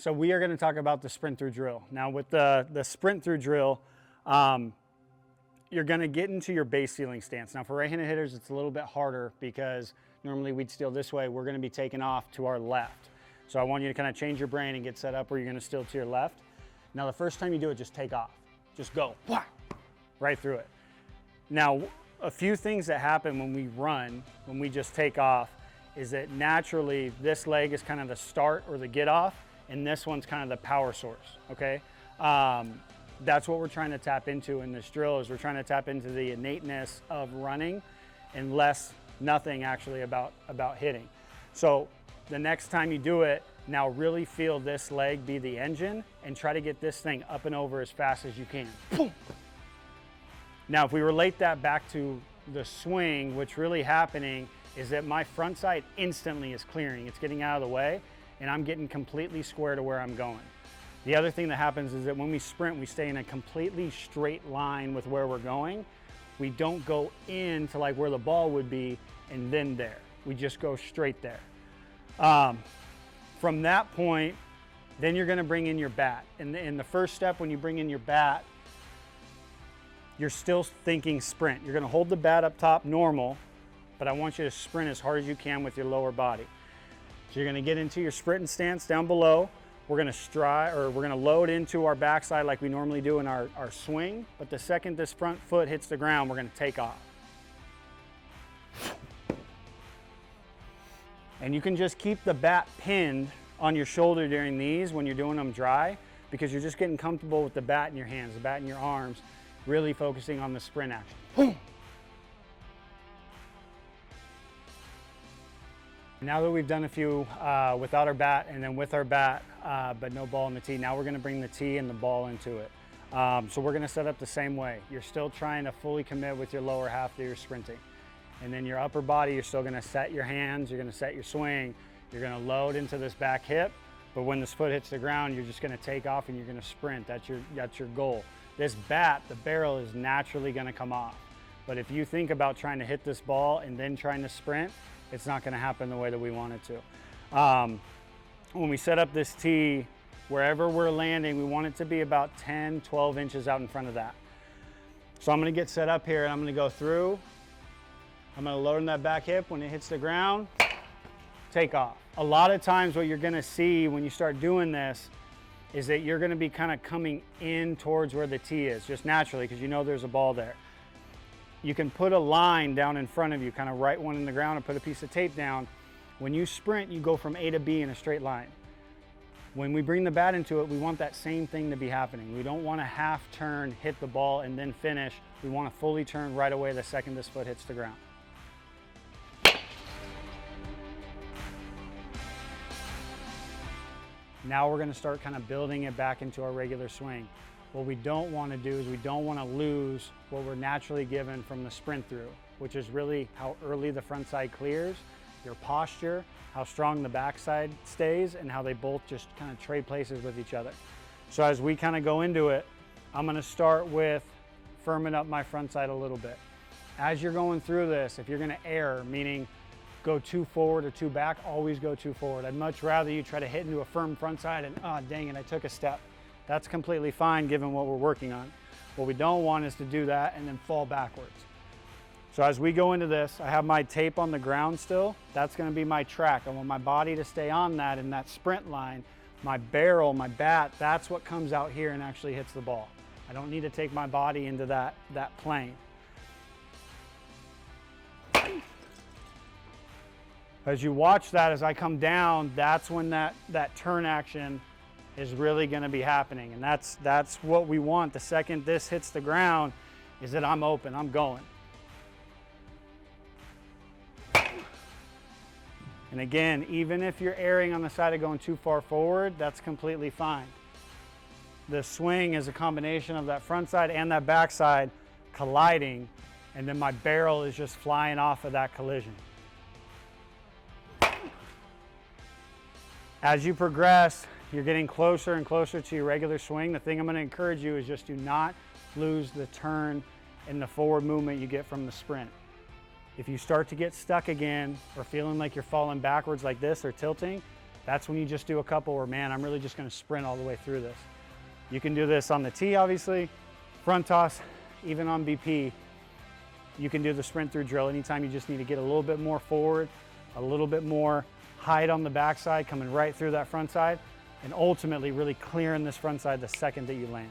So we are going to talk about the sprint through drill. Now with the sprint through drill, you're going to get into your base stealing stance. Now for right-handed hitters, it's a little bit harder because normally we'd steal this way. We're going to be taking off to our left. So I want you to kind of change your brain and get set up where you're going to steal to your left. Now the first time you do it, just take off. Just go right through it. Now a few things that happen when we run, when we just take off, is that naturally this leg is kind of the start or the get off, and this one's kind of the power source, okay? That's what we're trying to tap into in this drill, is we're trying to tap into the innateness of running and nothing actually about hitting. So the next time you do it, now really feel this leg be the engine and try to get this thing up and over as fast as you can. Boom. Now if we relate that back to the swing, what's really happening is that my front side instantly is clearing. It's getting out of the way, and I'm getting completely square to where I'm going. The other thing that happens is that when we sprint, we stay in a completely straight line with where we're going. We don't go into like where the ball would be and then there. We just go straight there. From that point, then you're gonna bring in your bat. In the first step, when you bring in your bat, you're still thinking sprint. You're gonna hold the bat up top normal, but I want you to sprint as hard as you can with your lower body. So you're gonna get into your sprinting stance down below. We're gonna load into our backside like we normally do in our swing, but the second this front foot hits the ground, we're gonna take off. And you can just keep the bat pinned on your shoulder during these when you're doing them dry, because you're just getting comfortable with the bat in your hands, the bat in your arms, really focusing on the sprint action. Boom. Now that we've done a few without our bat and then with our bat, but no ball in the tee, now we're gonna bring the tee and the ball into it. So we're gonna set up the same way. You're still trying to fully commit with your lower half that you're sprinting. And then your upper body, you're still gonna set your hands, you're gonna set your swing, you're gonna load into this back hip, but when this foot hits the ground, you're just gonna take off and you're gonna sprint. That's your goal. This bat, the barrel is naturally gonna come off. But if you think about trying to hit this ball and then trying to sprint, it's not gonna happen the way that we want it to. When we set up this tee, wherever we're landing, we want it to be about 10, 12 inches out in front of that. So I'm gonna get set up here and I'm gonna go through. I'm gonna load in that back hip. When it hits the ground, take off. A lot of times what you're gonna see when you start doing this is that you're gonna be kind of coming in towards where the tee is, just naturally, because you know there's a ball there. You can put a line down in front of you, kind of write one in the ground and put a piece of tape down. When you sprint, you go from A to B in a straight line. When we bring the bat into it, we want that same thing to be happening. We don't want to half turn, hit the ball, and then finish. We want to fully turn right away the second this foot hits the ground. Now we're going to start kind of building it back into our regular swing. What we don't want to do is we don't want to lose what we're naturally given from the sprint through, which is really how early the front side clears, your posture, how strong the backside stays, and how they both just kind of trade places with each other. So as we kind of go into it, I'm going to start with firming up my front side a little bit. As you're going through this, if you're going to err, meaning go too forward or too back, always go too forward. I'd much rather you try to hit into a firm front side and, oh, dang it, I took a step. That's completely fine given what we're working on. What we don't want is to do that and then fall backwards. So as we go into this, I have my tape on the ground still. That's gonna be my track. I want my body to stay on that in that sprint line. My barrel, my bat, that's what comes out here and actually hits the ball. I don't need to take my body into that plane. As you watch that, as I come down, that's when that turn action is really going to be happening. And that's what we want. The second this hits the ground is that I'm open, I'm going. And again, even if you're erring on the side of going too far forward, that's completely fine. The swing is a combination of that front side and that back side colliding, and then my barrel is just flying off of that collision. As you progress, you're getting closer and closer to your regular swing. The thing I'm going to encourage you is just do not lose the turn and the forward movement you get from the sprint. If you start to get stuck again or feeling like you're falling backwards like this or tilting, That's when you just do a couple where, man, I'm really just gonna sprint all the way through this. You can do this on the tee, obviously, front toss, even on BP. You can do the sprint through drill anytime you just need to get a little bit more forward, a little bit more height on the backside, coming right through that front side, and ultimately really clearing this front side the second that you land.